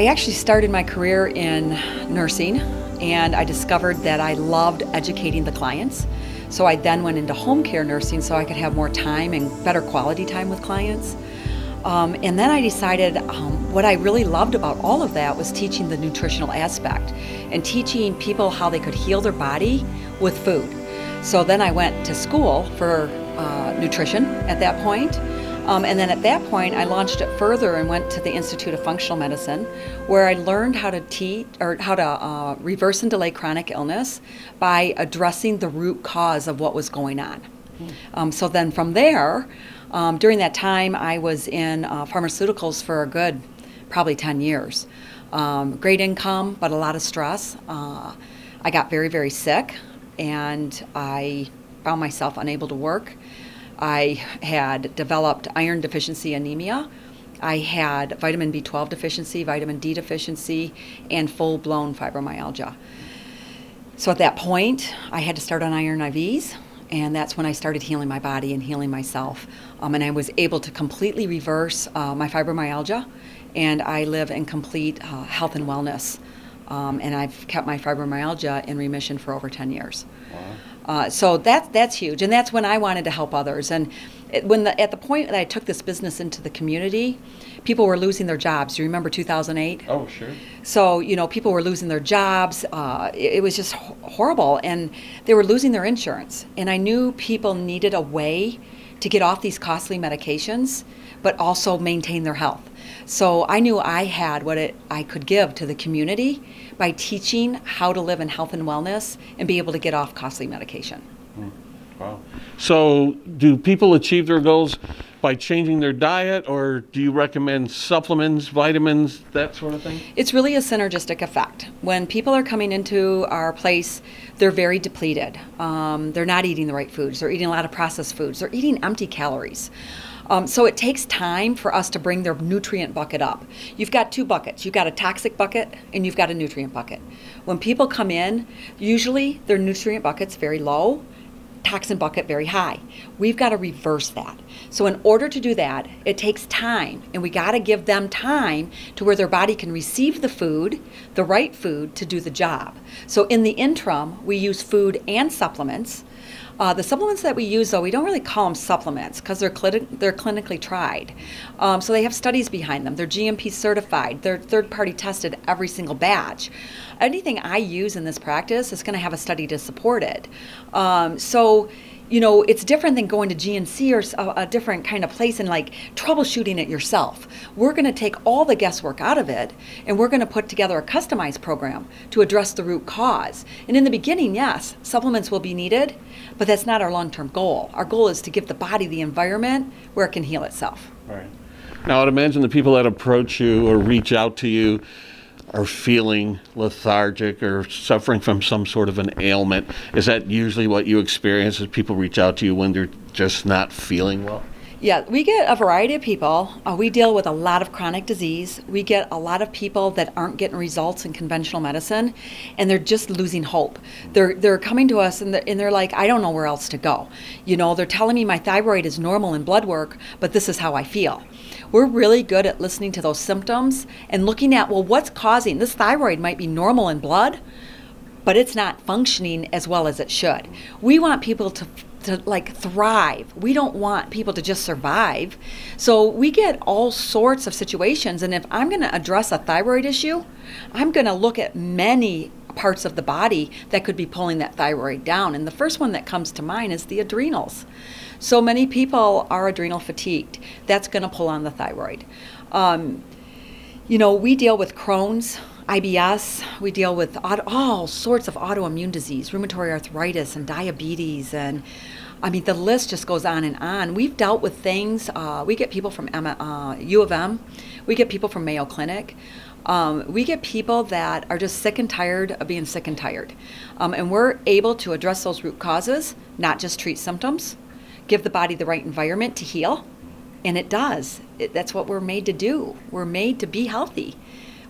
I actually started my career in nursing, and I discovered that I loved educating the clients. So I then went into home care nursing so I could have more time and better quality time with clients. And then I decided what I really loved about all of that was teaching the nutritional aspect and teaching people how they could heal their body with food. So then I went to school for nutrition at that point. And then at that point, I launched it further and went to the Institute of Functional Medicine, where I learned how to reverse and delay chronic illness by addressing the root cause of what was going on. So then from there, during that time, I was in pharmaceuticals for a good, probably 10 years. Great income, but a lot of stress. I got very, very sick, and I found myself unable to work. I had developed iron deficiency anemia. I had vitamin B12 deficiency, vitamin D deficiency, and full-blown fibromyalgia. So at that point, I had to start on iron IVs, and that's when I started healing my body and healing myself. And I was able to completely reverse my fibromyalgia, and I live in complete health and wellness. And I've kept my fibromyalgia in remission for over 10 years. Wow. So that's huge, and that's when I wanted to help others. And at the point that I took this business into the community, people were losing their jobs. Do you remember 2008? Oh, sure. So, people were losing their jobs. It was just horrible, and they were losing their insurance. And I knew people needed a way to get off these costly medications, but also maintain their health. So I knew I had what I could give to the community by teaching how to live in health and wellness and be able to get off costly medication. Wow. So do people achieve their goals by changing their diet, or do you recommend supplements, vitamins, that sort of thing? It's really a synergistic effect. When people are coming into our place, they're very depleted. They're not eating the right foods. They're eating a lot of processed foods. They're eating empty calories. So it takes time for us to bring their nutrient bucket up. You've got two buckets. You've got a toxic bucket and you've got a nutrient bucket. When people come in, usually their nutrient bucket's very low, toxin bucket very high. We've got to reverse that. So in order to do that, it takes time, and we got to give them time to where their body can receive the food, the right food, to do the job. So in the interim, we use food and supplements. The supplements that we use, though, we don't really call them supplements because they're clinically tried. So they have studies behind them. They're GMP certified. They're third-party tested every single batch. Anything I use in this practice is going to have a study to support it. It's different than going to GNC or a different kind of place and like troubleshooting it yourself. We're going to take all the guesswork out of it, and we're going to put together a customized program to address the root cause. And in the beginning, yes, supplements will be needed, but that's not our long-term goal. Our goal is to give the body the environment where it can heal itself. Right. Now, I'd imagine the people that approach you or reach out to you are feeling lethargic or suffering from some sort of an ailment. Is that usually what you experience as people reach out to you when they're just not feeling well? Yeah, we get a variety of people. We deal with a lot of chronic disease. We get a lot of people that aren't getting results in conventional medicine, and they're just losing hope. They're coming to us, and they're like, I don't know where else to go. They're telling me my thyroid is normal in blood work, but this is how I feel. We're really good at listening to those symptoms and looking at, well, what's causing this? Thyroid might be normal in blood, but it's not functioning as well as it should. We want people to thrive. We don't want people to just survive. So we get all sorts of situations, and if I'm going to address a thyroid issue, I'm going to look at many parts of the body that could be pulling that thyroid down. And the first one that comes to mind is the adrenals. So many people are adrenal fatigued. That's going to pull on the thyroid. We deal with Crohn's, IBS. We deal with all sorts of autoimmune disease, rheumatoid arthritis and diabetes, and the list just goes on and on. We've dealt with things. We get people from U of M. We get people from Mayo Clinic. We get people that are just sick and tired of being sick and tired. And we're able to address those root causes, not just treat symptoms, give the body the right environment to heal, and it does. That's what we're made to do. We're made to be healthy.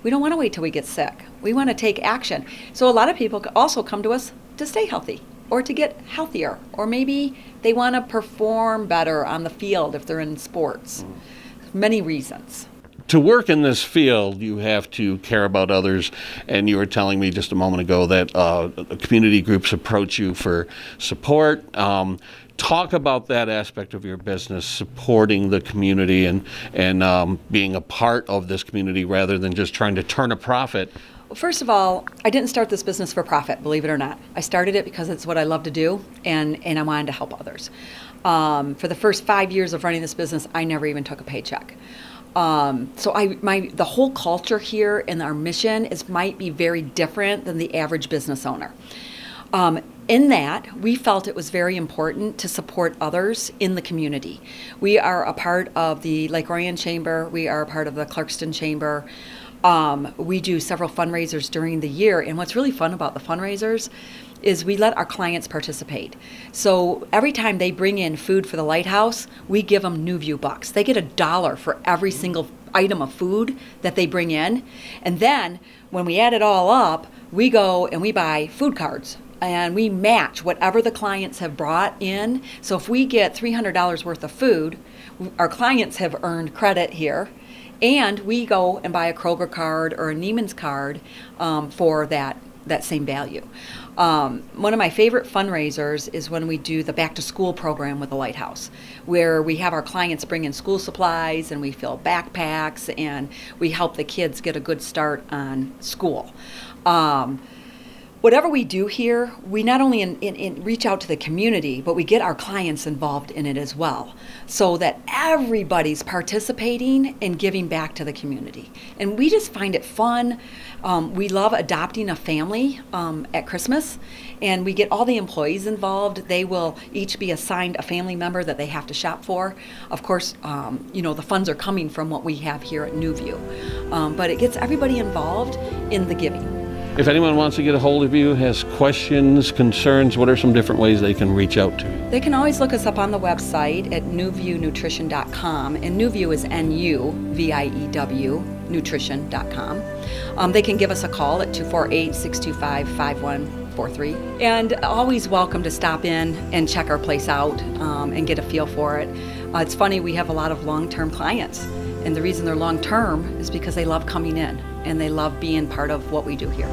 We don't want to wait till we get sick. We want to take action. So a lot of people also come to us to stay healthy or to get healthier, or maybe they want to perform better on the field if they're in sports. Many reasons. To work in this field, you have to care about others, and you were telling me just a moment ago that community groups approach you for support. Talk about that aspect of your business, supporting the community and being a part of this community rather than just trying to turn a profit. Well, first of all, I didn't start this business for profit, believe it or not. I started it because it's what I love to do, and I wanted to help others. For the first 5 years of running this business, I never even took a paycheck. So the whole culture here and our mission might be very different than the average business owner. In that, we felt it was very important to support others in the community. We are a part of the Lake Orion Chamber. We are a part of the Clarkston Chamber. We do several fundraisers during the year, and what's really fun about the fundraisers is we let our clients participate. So every time they bring in food for the lighthouse, we give them Nuview bucks. They get $1 for every single item of food that they bring in. And then when we add it all up, we go and we buy food cards. And we match whatever the clients have brought in. So if we get $300 worth of food, our clients have earned credit here. And we go and buy a Kroger card or a Neiman's card for that same value. One of my favorite fundraisers is when we do the back to school program with the Lighthouse, where we have our clients bring in school supplies and we fill backpacks and we help the kids get a good start on school. Whatever we do here, we not only reach out to the community, but we get our clients involved in it as well, so that everybody's participating and giving back to the community. And we just find it fun. We love adopting a family at Christmas, and we get all the employees involved. They will each be assigned a family member that they have to shop for. Of course, the funds are coming from what we have here at Nuview, but it gets everybody involved in the giving. If anyone wants to get a hold of you, has questions, concerns, what are some different ways they can reach out to you? They can always look us up on the website at nuviewnutrition.com, and Nuview is N-U-V-I-E-W, nutrition.com. They can give us a call at 248-625-5143, and always welcome to stop in and check our place out and get a feel for it. It's funny, we have a lot of long-term clients, and the reason they're long-term is because they love coming in and they love being part of what we do here.